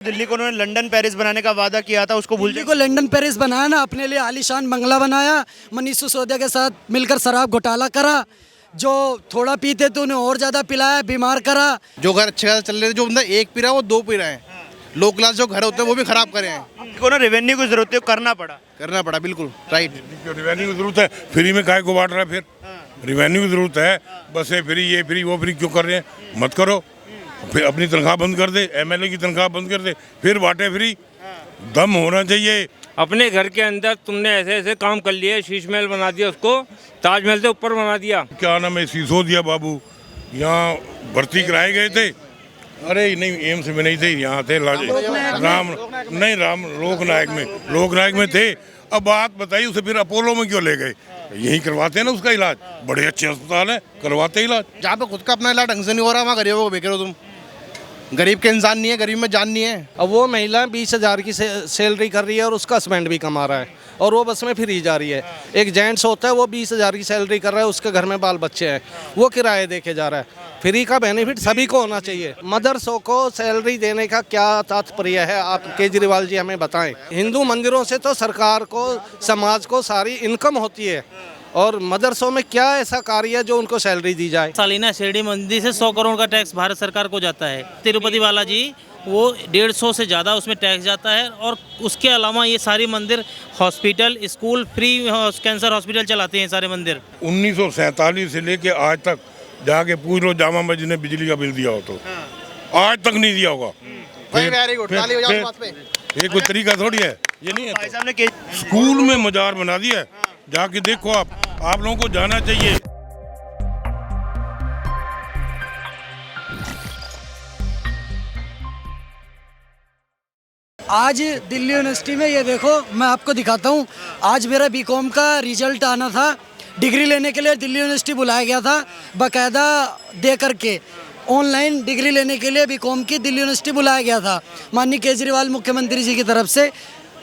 दिल्ली को उन्होंने London Paris बनाने का वादा किया था, उसको भूल दिल्ली को लंदन पेरिस बनाया ना, अपने लिए आलीशान बंगला बनाया, मनीष सिसोदिया के साथ मिलकर शराब घोटाला करा, जो थोड़ा पीते तो उन्हें और ज्यादा पिलाया, बीमार करा। जो घर अच्छे खासे चल रहे थे, जो बंदा एक पी रहा है वो दो पी रहे हैं। लो क्लास जो घर होते हैं वो भी खराब करे हैं। उनको ना रेवेन्यू की जरूरत है, करना पड़ा। बिल्कुल राइट। रिवेन्यू की जरूरत है, फ्री में काहे को बांट रहा है फिर? रिवेन्यू की जरूरत है, बसें फ्री, ये फ्री, वो फ्री क्यों कर रहे हैं? मत करो, फिर अपनी तनख्वाह बंद कर दे, एमएलए की तनख्वाह बंद कर दे, फिर बांटे फ्री। दम होना चाहिए। अपने घर के अंदर तुमने ऐसे ऐसे काम कर लिए, शीश महल बना दिया, उसको ताजमहल से ऊपर बना दिया। क्या नाम है, सिसोदिया बाबू यहाँ भर्ती कराए गए थे। अरे नहीं, एम्स में नहीं थे, यहाँ थे राम लोकनायक में थे। अब बात बताइए, उसे फिर अपोलो में क्यों ले गए? यही करवाते हैं ना उसका इलाज, बड़े अच्छे अस्पताल है, करवाते इलाज। जहाँ पे खुद का अपना इलाज ढंग से नहीं हो रहा, वहाँ गरीबों को बेच रहे हो तुम। गरीब के इंसान नहीं है, गरीब में जान नहीं है। अब वो महिला 20,000 की सैलरी कर रही है और उसका हस्बैंड भी कमा रहा है और वो बस में फ्री जा रही है। एक जेंट्स होता है, वो 20,000 की सैलरी कर रहा है, उसके घर में बाल बच्चे हैं, वो किराए देके जा रहा है। फ्री का बेनिफिट सभी को होना चाहिए। मदरसों को सैलरी देने का क्या तात्पर्य है, आप केजरीवाल जी हमें बताएं। हिंदू मंदिरों से तो सरकार को, समाज को सारी इनकम होती है, और मदरसों में क्या ऐसा कार्य है जो उनको सैलरी दी जाए? सालाना शिरडी मंदिर से 100 करोड़ का टैक्स भारत सरकार को जाता है। तिरुपति बालाजी वो 150 से ज़्यादा उसमें टैक्स जाता है। और उसके अलावा ये सारी मंदिर, hospital, school, free cancer hospital चलाते हैं सारे मंदिर। 1947 से लेके आज तक जाके पूछ लो, जामा मस्जिद ने बिजली का बिल दिया हो तो आज तक नहीं दिया होगा। वेरी गुड, ताली बजाओ इस बात पे। ये कोई तरीका थोड़ी है, ये नहीं भाई है। साहब ने स्कूल में मजार बना दिया है, जाके देखो आप लोगों को जाना चाहिए। आज दिल्ली यूनिवर्सिटी में ये देखो, मैं आपको दिखाता हूँ। आज मेरा बीकॉम का रिजल्ट आना था, डिग्री लेने के लिए दिल्ली यूनिवर्सिटी बुलाया गया था, बाकायदा दे करके ऑनलाइन डिग्री लेने के लिए बीकॉम की दिल्ली यूनिवर्सिटी बुलाया गया था। माननीय केजरीवाल मुख्यमंत्री जी की तरफ से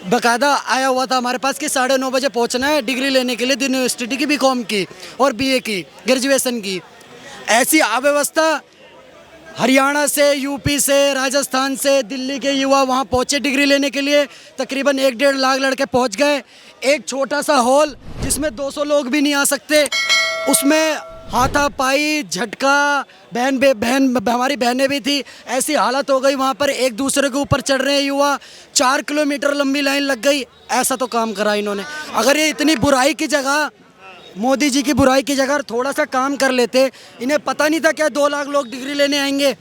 बाकायदा आया हुआ था हमारे पास कि 9:30 बजे पहुंचना है डिग्री लेने के लिए दिल्ली यूनिवर्सिटी की बीकॉम की और बीए की, ग्रेजुएशन की। ऐसी अव्यवस्था हरियाणा से, यूपी से, राजस्थान से दिल्ली के युवा वहां पहुंचे डिग्री लेने के लिए। तकरीबन 1-1.5 लाख लड़के पहुंच गए। एक छोटा सा हॉल जिसमें 200 लोग भी नहीं आ सकते, उसमें हाथापाई, झटका, हमारी बहनें भी थी। ऐसी हालत हो गई वहाँ पर, एक दूसरे के ऊपर चढ़ रहे हैं युवा, 4 किलोमीटर लंबी लाइन लग गई। ऐसा तो काम करा इन्होंने। अगर ये इतनी बुराई की जगह, मोदी जी की बुराई की जगह थोड़ा सा काम कर लेते, इन्हें पता नहीं था क्या 2 लाख लोग डिग्री लेने आएंगे।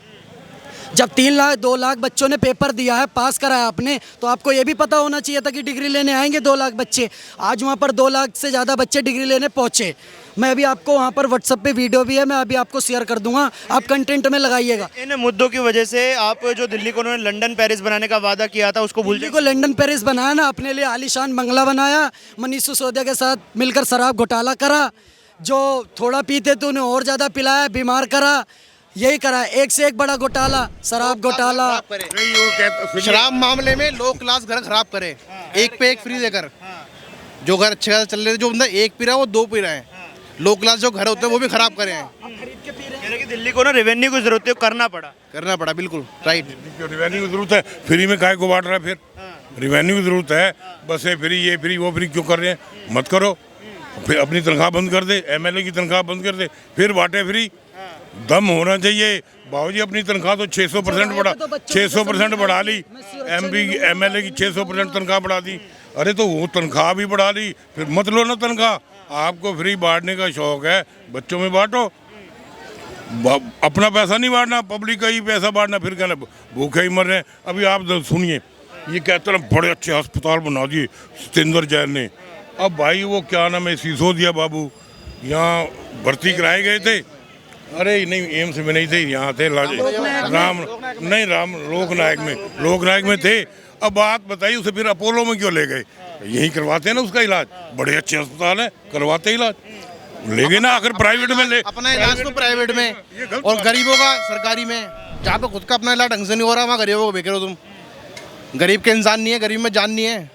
जब 2 लाख बच्चों ने पेपर दिया है, पास कराया आपने, तो आपको ये भी पता होना चाहिए था कि डिग्री लेने आएंगे 2 लाख बच्चे। आज वहाँ पर 2 लाख से ज़्यादा बच्चे डिग्री लेने पहुँचे। मैं अभी आपको वहाँ पर व्हाट्सएप पे वीडियो भी है, मैं अभी आपको शेयर कर दूंगा, आप कंटेंट में लगाइएगा। इन मुद्दों की वजह से आप जो दिल्ली को उन्होंने लंदन पेरिस बनाने का वादा किया था, उसको भूल दिल्ली को लंदन पेरिस बनाया ना, अपने लिए आलीशान बंगला बनाया, मनीष सिसोदिया के साथ मिलकर शराब घोटाला करा, जो थोड़ा पीते तो उन्हें और ज़्यादा पिलाया, बीमार करा। यही करा, एक से एक बड़ा घोटाला, शराब घोटाला। शराब मामले में लो क्लास घर खराब करे, एक पे एक फ्री देकर। जो घर अच्छे खासे चल रहे थे, जो बंदा एक पी रहा है वो दो पी रहे हैं। लो क्लास जो घर होते हैं वो भी खराब करे हैं। कि दिल्ली को ना रेवेन्यू की जरूरत है, करना पड़ा। बिल्कुल राइट। रिवेन्यू की जरूरत है, फ्री में काहे को बांट रहा है फिर? रिवेन्यू की जरूरत है, बसें फ्री, ये फ्री, वो फ्री क्यों कर रहे हैं? मत करो, फिर अपनी तनख्वाह बंद कर दे, एमएलए की तनख्वाह बंद कर दे, फिर बांटे फ्री। दम होना चाहिए। बाबूजी अपनी तनख्वाह तो 600% बढ़ा ली। एमएलए की 600% तनख्वाह बढ़ा दी। अरे तो वो तनख्वाह भी बढ़ा ली, फिर मत लो ना तनख्वाह। आपको फ्री बांटने का शौक है, बच्चों में बांटो। अपना पैसा नहीं बांटना, पब्लिक का ही पैसा बांटना, फिर कहना भूखे ही मर रहे हैं। अभी आप सुनिए, ये कहते हैं बड़े अच्छे अस्पताल बना दिए सत्येंद्र जैन ने। अब भाई वो क्या नाम है, सिसोदिया बाबू यहाँ भर्ती कराए गए थे। अरे नहीं, एम्स में नहीं थे, यहाँ थे लोकनायक में थे। अब बात बताइए, उसे फिर अपोलो में क्यों ले गए? यही करवाते हैं ना उसका इलाज, बड़े अच्छे अस्पताल है, करवाते इलाज। ले गए ना, आखिर प्राइवेट में ले। अपना इलाज तो प्राइवेट में और गरीबों का सरकारी में। जहाँ पे खुद का अपना इलाज ढंग से नहीं हो रहा, वहाँ गरीबों को बेच रहे हो तुम। गरीब के इंसान नहीं है, गरीब में जान नहीं है।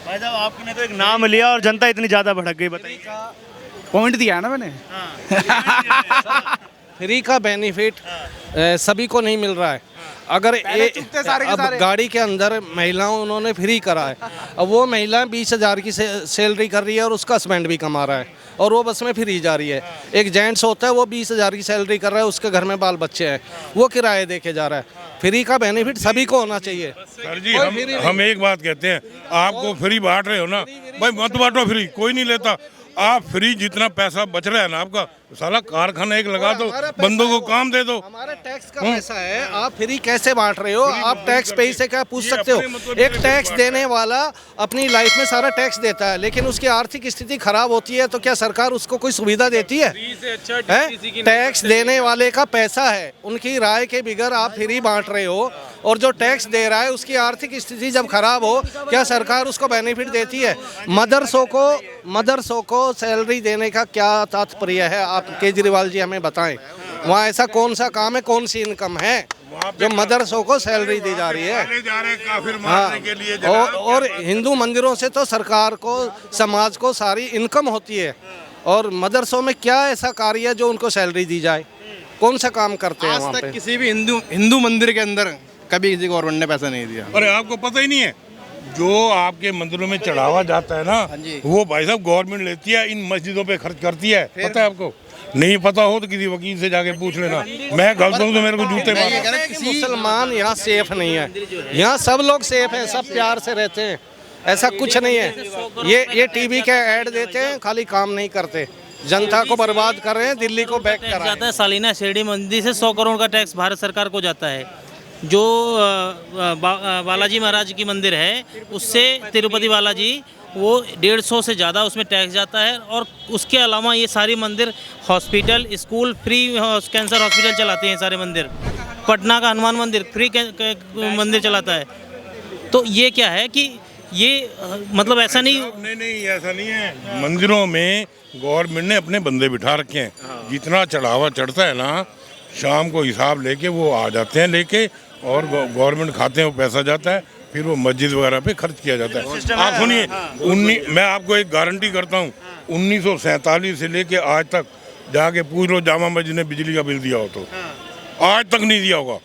भाई साहब, आपने तो एक नाम लिया और जनता इतनी ज़्यादा भड़क गई, बताइए। पॉइंट दिया है ना मैंने। फ्री का बेनिफिट सभी को नहीं मिल रहा है। अगर चुकते सारे के अब सारे। गाड़ी के अंदर महिलाओं उन्होंने फ्री करा है, अब वो महिला 20,000 की सैलरी कर रही है और उसका हस्बैंड भी कमा रहा है और वो बस में फ्री जा रही है। एक जेंट्स होता है वो 20,000 की सैलरी कर रहा है, उसके घर में बाल बच्चे हैं, वो किराए दे के जा रहा है। फ्री का बेनिफिट सभी को होना चाहिए। सर जी हम एक बात कहते हैं, आपको फ्री बांट रहे हो ना भाई, मत बांटो फ्री, कोई नहीं लेता। आप फ्री जितना पैसा बच रहा है ना आपका, साला कारखाना एक लगा दो, बंदों को काम दे दो। हमारा टैक्स का पैसा है, आप फ्री कैसे बांट रहे हो? आप टैक्स पे से क्या पूछ सकते हो? एक टैक्स देने वाला अपनी लाइफ में सारा टैक्स देता है, लेकिन उसकी आर्थिक स्थिति खराब होती है तो क्या सरकार उसको कोई सुविधा देती है? टैक्स देने वाले का पैसा है, उनकी राय के बगैर आप फ्री बांट रहे हो, और जो टैक्स दे रहा है उसकी आर्थिक स्थिति जब खराब हो, क्या सरकार उसको बेनिफिट देती है? मदरसों को सैलरी देने का क्या तात्पर्य है? आप केजरीवाल जी हमें बताएं, वहाँ ऐसा कौन सा काम है, कौन सी इनकम है जो मदरसों को सैलरी दी जा रही है? हाँ, और हिंदू मंदिरों से तो सरकार को, समाज को सारी इनकम होती है, और मदरसों में क्या ऐसा कार्य है जो उनको सैलरी दी जाए? कौन सा काम करते हैं वहाँ आज पे? तक किसी भी हिंदू मंदिर के अंदर कभी किसी गवर्नमेंट ने पैसा नहीं दिया। अरे आपको पता ही नहीं है, जो आपके मंदिरों में चढ़ावा जाता है ना, वो भाई साहब गवर्नमेंट लेती है, इन मस्जिदों पे खर्च करती है। पता है आपको? नहीं पता हो तो किसी वकील से जाके पूछ लेना। मैं गलत हूँ तो मेरे को जूते मारो। मुसलमान यहाँ सेफ नहीं है, यहाँ सब लोग सेफ हैं, सब प्यार से रहते हैं, ऐसा कुछ नहीं है। ये टीवी के ऐड देते हैं, खाली काम नहीं करते, जनता को बर्बाद कर रहे हैं, दिल्ली को बैक कर रहे जाता है सालाना शिरडी मंदिर से 100 करोड़ का टैक्स भारत सरकार को जाता है। जो बालाजी महाराज की मंदिर है उससे तिरुपति बालाजी, वो 150 से ज़्यादा उसमें टैक्स जाता है। और उसके अलावा ये सारी मंदिर hospital, school, free cancer hospital चलाते हैं सारे मंदिर। पटना का हनुमान मंदिर फ्री मंदिर चलाता है। तो ये क्या है कि ये मतलब ऐसा नहीं ऐसा नहीं है। मंदिरों में गवर्नमेंट ने अपने बंदे बिठा रखे हैं, जितना चढ़ावा चढ़ता है ना, शाम को हिसाब लेके वो आ जाते हैं लेके, और गवर्नमेंट खाते हैं वो पैसा जाता है, फिर वो मस्जिद वगैरह पे खर्च किया जाता है। आप सुनिए, मैं आपको एक गारंटी करता हूँ, 1947 से लेके आज तक जाके पूछ लो जामा मस्जिद ने बिजली का बिल दिया हो तो आज तक नहीं दिया होगा।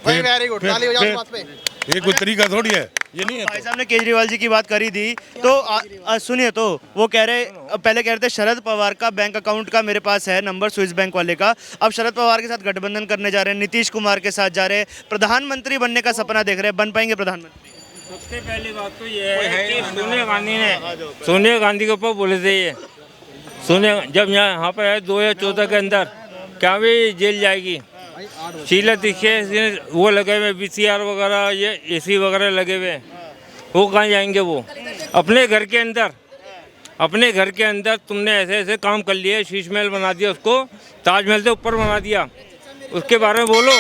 वेरी गुड, ताली बजाओ इस बात पे। ये कोई तरीका थोड़ी है, ये नहीं है। भाई साहब ने केजरीवाल जी की बात करी थी, तो सुनिए, तो वो कह रहे, पहले कह रहे थे शरद पवार का बैंक अकाउंट का मेरे पास है नंबर, स्विस बैंक वाले का। अब शरद पवार के साथ गठबंधन करने जा रहे हैं, नीतीश कुमार के साथ जा रहे हैं, प्रधानमंत्री बनने का सपना देख रहे हैं, बन पाएंगे प्रधानमंत्री? सबसे पहली बात तो ये है कि सोनिया गांधी के ऊपर बोले थे ये, सोनिया जब यहाँ पे आए 2014 के अंदर, क्या भी जेल जाएगी। शीला दीक्षित वो लगे हुए VCR वगैरह, ये AC वगैरह लगे हुए, वो कहाँ जाएंगे? वो अपने घर के अंदर तुमने ऐसे ऐसे काम कर लिए, शीश महल बना दिया, उसको ताजमहल से ऊपर बना दिया, उसके बारे में बोलो।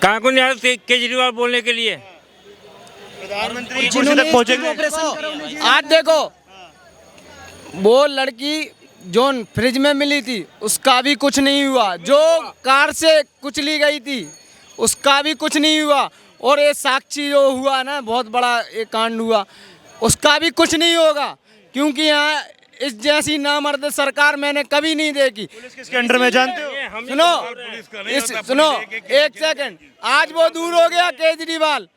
कहाँ को नहीं आया केजरीवाल बोलने के लिए? प्रधानमंत्री की कुर्सी तक पहुंचेंगे। आज देखो, वो लड़की जो फ्रिज में मिली थी उसका भी कुछ नहीं हुआ, जो कार से कुचली गई थी उसका भी कुछ नहीं हुआ, और ये साक्षी जो हुआ ना, बहुत बड़ा ये कांड हुआ, उसका भी कुछ नहीं होगा, क्योंकि यहाँ इस जैसी नामर्द सरकार मैंने कभी नहीं देखी। पुलिस किसके अंडर में जानते हो? सुनो एक सेकंड, आज वो दूर हो गया केजरीवाल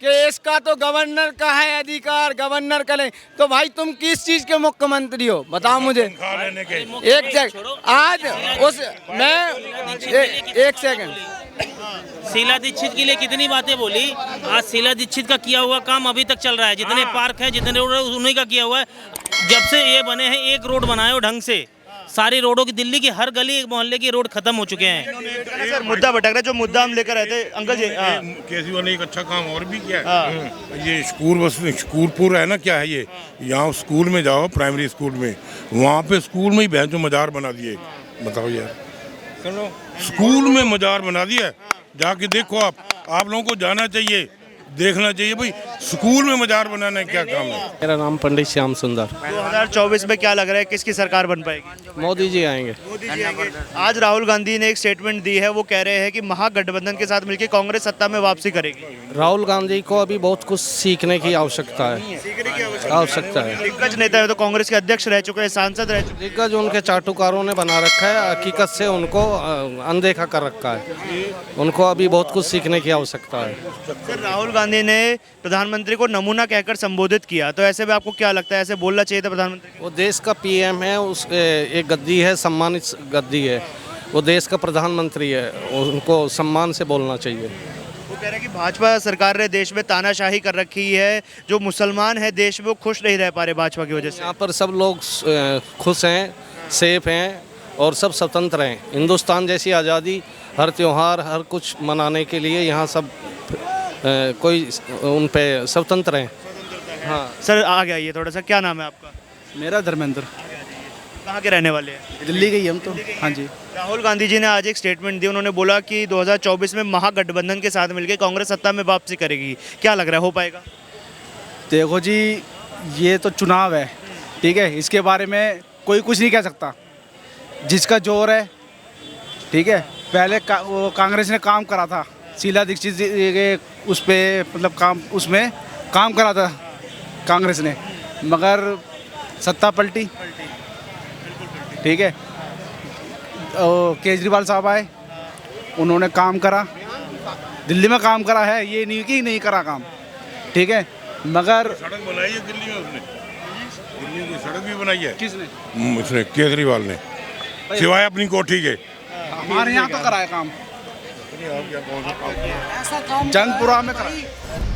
कि इसका तो गवर्नर का है अधिकार, गवर्नर का नहीं, तो भाई तुम किस चीज के मुख्यमंत्री हो बताओ मुझे? एक सेकंड, आज उस मैं एक सेकंड, शीला दीक्षित के लिए कितनी बातें बोली। आज शीला दीक्षित का किया हुआ काम अभी तक चल रहा है, जितने पार्क हैं, जितने रोड है, उन्हीं का किया हुआ है। जब से ये बने हैं, एक रोड बनाए हो ढंग से, सारी रोडों की, दिल्ली की हर गली मोहल्ले की रोड खत्म हो चुके हैं। सर मुद्दा भटक रहा है, जो मुद्दा हम लेकर आए थे अंकल जी। केजरीवाल ने एक अच्छा काम और भी किया है। ये स्कूलपुर है ना, क्या है ये, यहाँ स्कूल में जाओ, प्राइमरी स्कूल में, वहाँ पे स्कूल में ही भैंसों मजार बना दिए। बताओ यार, सुनो, स्कूल में मजार बना दिया, जाके देखो आप लोगों को जाना चाहिए, देखना चाहिए भाई। स्कूल में मजार बनाना है, क्या काम है? मेरा नाम पंडित श्याम सुंदर। 2024 में क्या लग रहा है किसकी सरकार बन पाएगी? मोदी जी आएंगे। मोदी जी आएंगे। आज राहुल गांधी ने एक स्टेटमेंट दी है, वो कह रहे हैं कि महागठबंधन के साथ मिलकर कांग्रेस सत्ता में वापसी करेगी। राहुल गांधी को अभी बहुत कुछ सीखने की आवश्यकता है। आवश्यकता है। दिग्गज नेता है, तो कांग्रेस के अध्यक्ष रह चुके हैं, सांसद रह चुके दिग्गज उनके चाटुकारों ने बना रखा है, हकीकत से उनको अनदेखा कर रखा है। उनको अभी बहुत कुछ सीखने की आवश्यकता है। हैं। सर, राहुल गांधी ने प्रधानमंत्री को नमूना कहकर संबोधित किया, तो ऐसे में आपको क्या लगता है, ऐसे बोलना चाहिए था प्रधानमंत्री को? वो देश का पीएम है, उस एक गद्दी है, सम्मानित गद्दी है। वो देश का प्रधानमंत्री है, उनको सम्मान से बोलना चाहिए। वो कह रहे हैं कि भाजपा सरकार ने देश में तानाशाही कर रखी है, जो मुसलमान है देश में वो खुश नहीं रह पा रहे भाजपा की वजह से। यहाँ पर सब लोग खुश हैं, सेफ हैं और सब स्वतंत्र हैं। हिंदुस्तान जैसी आज़ादी, हर त्यौहार, हर कुछ मनाने के लिए यहाँ सब कोई उन पे स्वतंत्र हैं। हाँ सर, आ गया ये थोड़ा सा, क्या नाम है आपका? मेरा धर्मेंद्र, कहाँ के रहने वाले हैं? दिल्ली गई हम तो। हाँ जी। राहुल गांधी जी ने आज एक स्टेटमेंट दी, उन्होंने बोला कि 2024 में महागठबंधन के साथ मिलकर कांग्रेस सत्ता में वापसी करेगी। क्या लग रहा है, हो पाएगा? देखो जी, ये तो चुनाव है, ठीक है, इसके बारे में कोई कुछ नहीं कह सकता। जिसका जोर है, ठीक है, पहले वो कांग्रेस ने काम करा था, शीला दीक्षित जी के उस पे मतलब काम, उसमें काम करा था कांग्रेस ने, मगर सत्ता पलटी, ठीक है। केजरीवाल साहब आए, उन्होंने काम करा, दिल्ली में काम करा है, ये नहीं कि नहीं करा काम, ठीक है, मगर सड़क बनाई है दिल्ली में उसने, दिल्ली की सड़क भी बनाई है। किसने? उसने, केजरीवाल ने, सिवाय अपनी कोठी के। हमारे यहाँ तो करा है काम, ऐसा काम जंगपुरा में करा है।